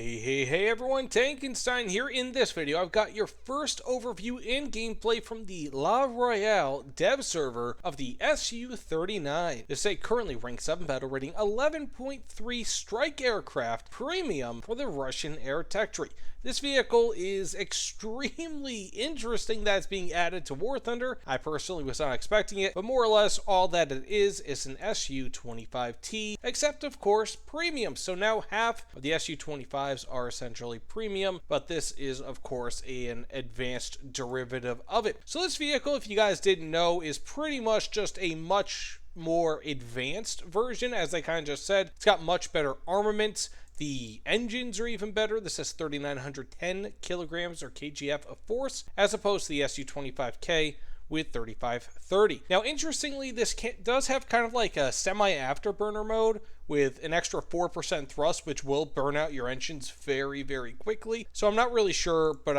Hey everyone, Tankenstein here. In this video, I've got your first overview and gameplay from the Royale dev server of the Su-39. This is a currently rank 7 battle rating 11.3 strike aircraft premium for the Russian air tech tree. This vehicle is extremely interesting that it's being added to War Thunder. I personally was not expecting it, but more or less all that it is an Su-25T, except of course premium. So now half of the Su-25s are essentially premium, but this is of course an advanced derivative of it. So this vehicle, if you guys didn't know, is pretty much just a much more advanced version. As I kind of just said, it's got much better armaments. The engines are even better. This has 3,910 kilograms or kgf of force, as opposed to the Su-25K with 3,530. Now, interestingly, this does have kind of like a semi-afterburner mode with an extra 4% thrust, which will burn out your engines very, very quickly. So I'm not really sure, but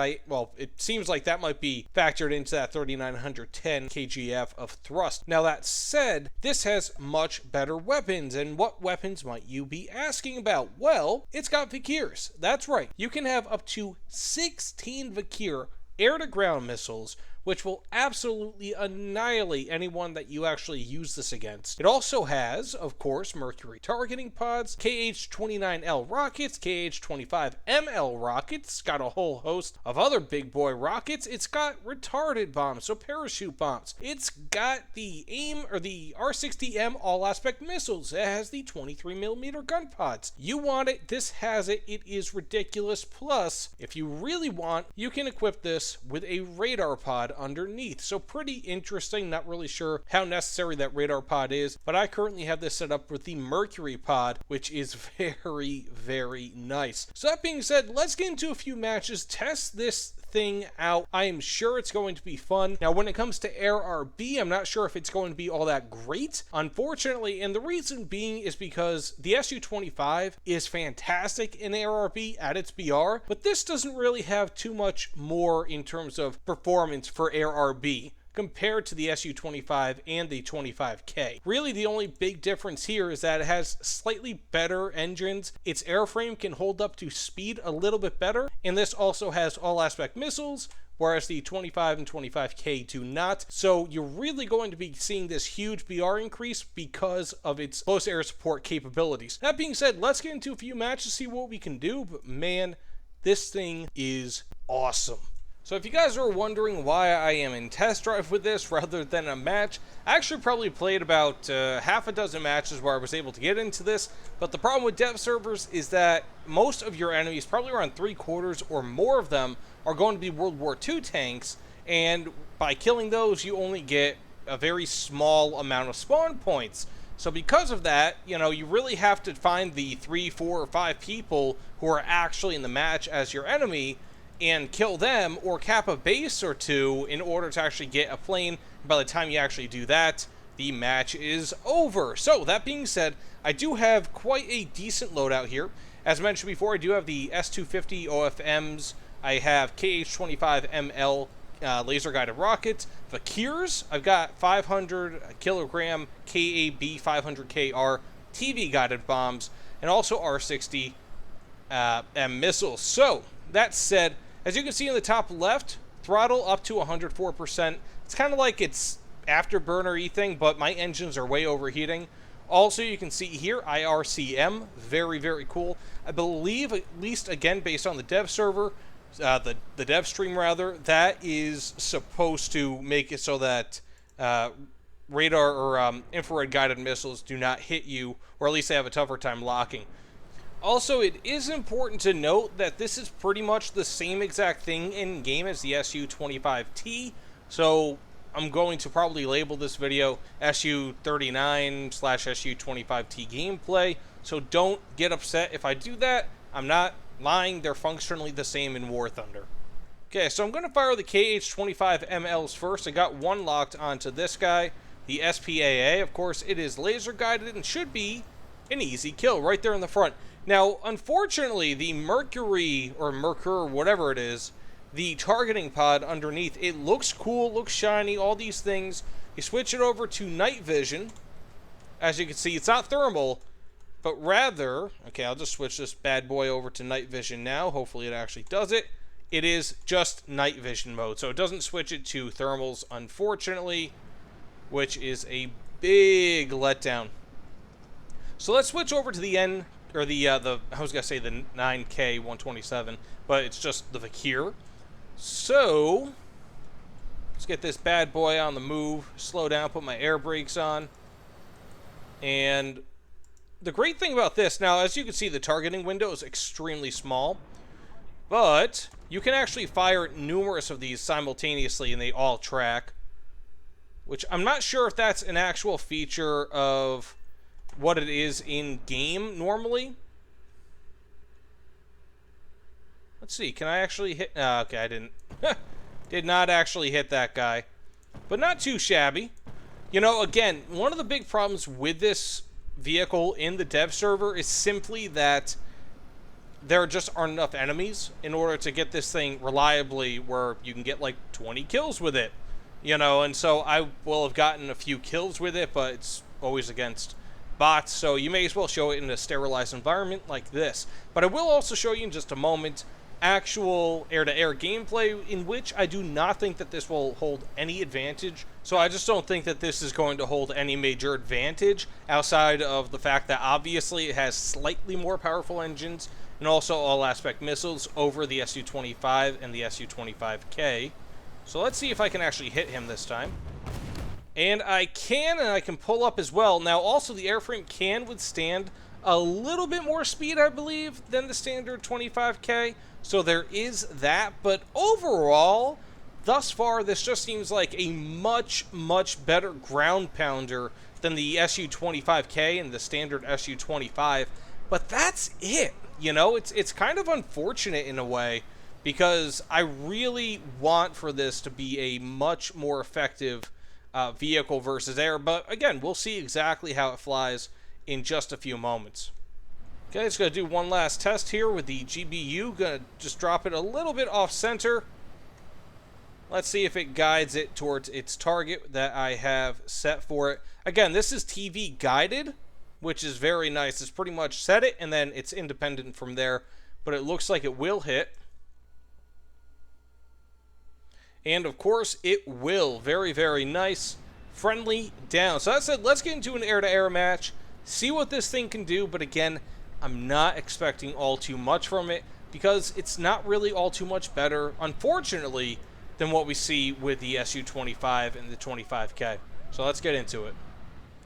it seems like that might be factored into that 3,910 kgf of thrust. Now, that said, this has much better weapons. And what weapons might you be asking about? Well, it's got Vikhrs. That's right. You can have up to 16 Vikhrs air-to-ground missiles, which will absolutely annihilate anyone that you actually use this against. It also has, of course, Mercury targeting pods, KH-29L rockets, KH-25ML rockets. It's got a whole host of other big boy rockets. It's got retarded bombs, so parachute bombs. It's got the the R-60M all-aspect missiles. It has the 23mm gun pods. You want it, this has it. It is ridiculous. Plus, if you really want, you can equip this with a radar pod underneath. So pretty interesting. Not really sure how necessary that radar pod is, but I currently have this set up with the Mercury pod, which is very, very nice. So that being said, let's get into a few matches, test this thing out. I am sure it's going to be fun. Now, when it comes to Air RB, I'm not sure if it's going to be all that great, unfortunately, and the reason being is because the Su-25 is fantastic in Air RB at its BR, but this doesn't really have too much more in terms of performance for Air RB compared to the Su-25 and the 25K. Really, the only big difference here is that it has slightly better engines. Its airframe can hold up to speed a little bit better, and this also has all-aspect missiles, whereas the 25 and 25K do not. So you're really going to be seeing this huge BR increase because of its close air support capabilities. That being said, let's get into a few matches, see what we can do, but man, this thing is awesome. So if you guys are wondering why I am in test drive with this rather than a match, I actually probably played about half a dozen matches where I was able to get into this, but the problem with dev servers is that most of your enemies, probably around 3/4 or more of them, are going to be World War II tanks, and by killing those, you only get a very small amount of spawn points. So because of that, you really have to find the 3, 4, or 5 people who are actually in the match as your enemy and kill them, or cap a base or two in order to actually get a plane. By the time you actually do that, the match is over. So that being said, I do have quite a decent loadout here. As mentioned before, I do have the S-250 OFMs. I have KH-25ML laser guided rockets. Vikhrs, I've got 500 kilogram KAB 500KR TV guided bombs, and also R-60 M missiles. So that said, as you can see in the top left, throttle up to 104%. It's kind of like it's afterburner-y thing, but my engines are way overheating. Also, you can see here, IRCM, very, very cool. I believe, at least again, based on the dev server, the dev stream rather, that is supposed to make it so that radar or infrared guided missiles do not hit you, or at least they have a tougher time locking. Also, it is important to note that this is pretty much the same exact thing in game as the Su-25T, so I'm going to probably label this video Su-39/Su-25T gameplay, so don't get upset if I do that. I'm not lying, they're functionally the same in War Thunder. Okay, so I'm going to fire the KH-25MLs first. I got one locked onto this guy, the SPAA. Of course, it is laser guided and should be an easy kill right there in the front. Now, unfortunately, the Mercury, or whatever it is, the targeting pod underneath, it looks cool, looks shiny, all these things. You switch it over to night vision. As you can see, it's not thermal, but rather, okay, I'll just switch this bad boy over to night vision now. Hopefully it actually does it. It is just night vision mode, so it doesn't switch it to thermals, unfortunately, which is a big letdown. So let's switch over to the N, or I was gonna say the 9K 127, but it's just the Vikhrs. So let's get this bad boy on the move, slow down, put my air brakes on, and the great thing about this, now as you can see, the targeting window is extremely small, but you can actually fire numerous of these simultaneously and they all track, which I'm not sure if that's an actual feature of what it is in game normally. Let's see, can I actually hit? Okay, I didn't. Did not actually hit that guy, but not too shabby. You know, again, one of the big problems with this vehicle in the dev server is simply that there just aren't enough enemies in order to get this thing reliably where you can get like 20 kills with it, you know, and so I will have gotten a few kills with it, but it's always against bots, so you may as well show it in a sterilized environment like this. But I will also show you in just a moment actual air-to-air gameplay, in which I do not think that this will hold any advantage. So I just don't think that this is going to hold any major advantage outside of the fact that obviously it has slightly more powerful engines and also all-aspect missiles over the Su-25 and the Su-25K. So let's see if I can actually hit him this time. And I can pull up as well. Now also the airframe can withstand a little bit more speed, I believe, than the standard 25K. So there is that, but overall, thus far, this just seems like a much, much better ground pounder than the Su-25K and the standard Su-25. But that's it. You know, it's kind of unfortunate in a way, because I really want for this to be a much more effective vehicle versus air. But again, we'll see exactly how it flies in just a few moments. Okay, just going to do one last test here with the GBU. Going to just drop it a little bit off center. Let's see if it guides it towards its target that I have set for it. Again, this is TV guided, which is very nice. It's pretty much set it, and then it's independent from there. But it looks like it will hit. And, of course, it will. Very, very nice. Friendly down. So that said, let's get into an air-to-air match. See what this thing can do, but again, I'm not expecting all too much from it, because it's not really all too much better, unfortunately, than what we see with the Su-25 and the 25K. So let's get into it.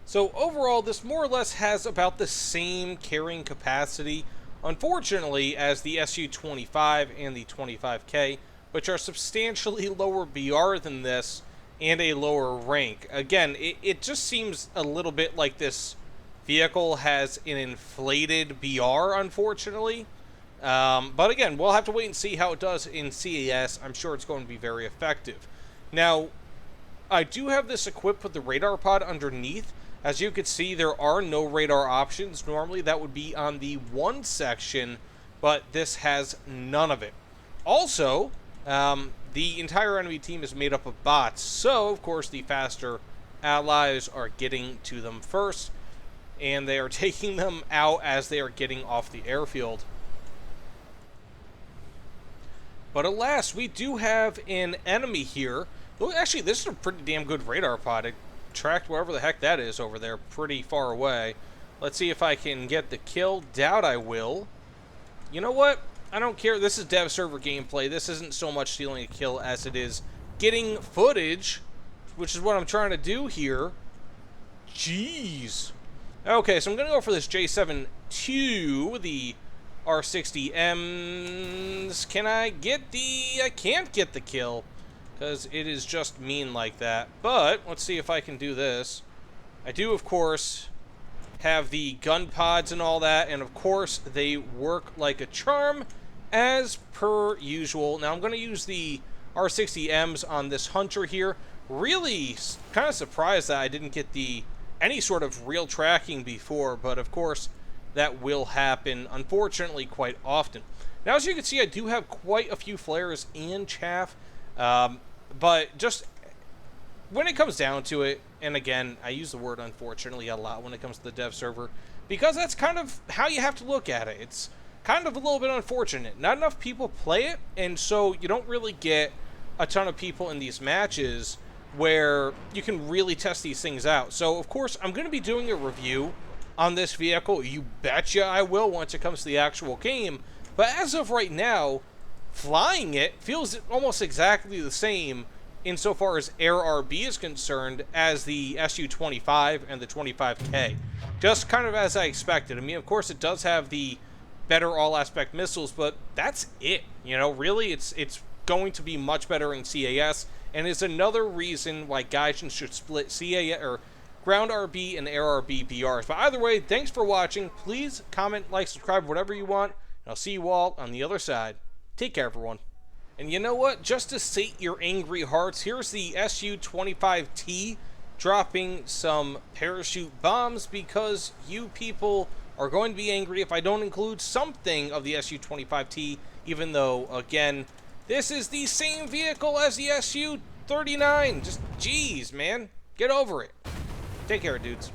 So overall, this more or less has about the same carrying capacity, unfortunately, as the Su-25 and the 25K, which are substantially lower BR than this and a lower rank. Again, it just seems a little bit like this vehicle has an inflated BR, unfortunately. But again, we'll have to wait and see how it does in CAS. I'm sure it's going to be very effective. Now, I do have this equipped with the radar pod underneath. As you can see, there are no radar options. Normally, that would be on the 1 section, but this has none of it. Also, the entire enemy team is made up of bots, so, of course, the faster allies are getting to them first, and they are taking them out as they are getting off the airfield. But alas, we do have an enemy here. Well, actually, this is a pretty damn good radar pod. It tracked wherever the heck that is over there pretty far away. Let's see if I can get the kill. Doubt I will. You know what? I don't care. This is dev server gameplay. This isn't so much stealing a kill as it is getting footage, which is what I'm trying to do here. Jeez. Okay, so I'm going to go for this J7-2, the R60Ms. Can I get the... I can't get the kill, because it is just mean like that. But, let's see if I can do this. I do, of course, have the gun pods and all that, and of course, they work like a charm, as per usual. Now, I'm going to use the R60Ms on this Hunter here. Really kind of surprised that I didn't get any sort of real tracking before, but of course that will happen, unfortunately, quite often. Now, as you can see, I do have quite a few flares and chaff, but just when it comes down to it, and again, I use the word unfortunately a lot when it comes to the dev server, because that's kind of how you have to look at it. It's kind of a little bit unfortunate. Not enough people play it, and so you don't really get a ton of people in these matches where you can really test these things out. So, of course, I'm going to be doing a review on this vehicle. You betcha I will once it comes to the actual game. But as of right now, flying it feels almost exactly the same insofar as Air RB is concerned as the Su-25 and the 25K. Just kind of as I expected. I mean, of course, it does have the better all-aspect missiles, but that's it. You know, really, it's going to be much better in CAS, and is another reason why Gaijin should split CAS or Ground RB and Air RB BRs. But either way, thanks for watching. Please comment, like, subscribe, whatever you want, and I'll see you all on the other side. Take care, everyone. And you know what? Just to sate your angry hearts, here's the Su-25T dropping some parachute bombs, because you people are going to be angry if I don't include something of the Su-25T, even though, again, this is the same vehicle as the Su-39. Just, jeez, man. Get over it. Take care, dudes.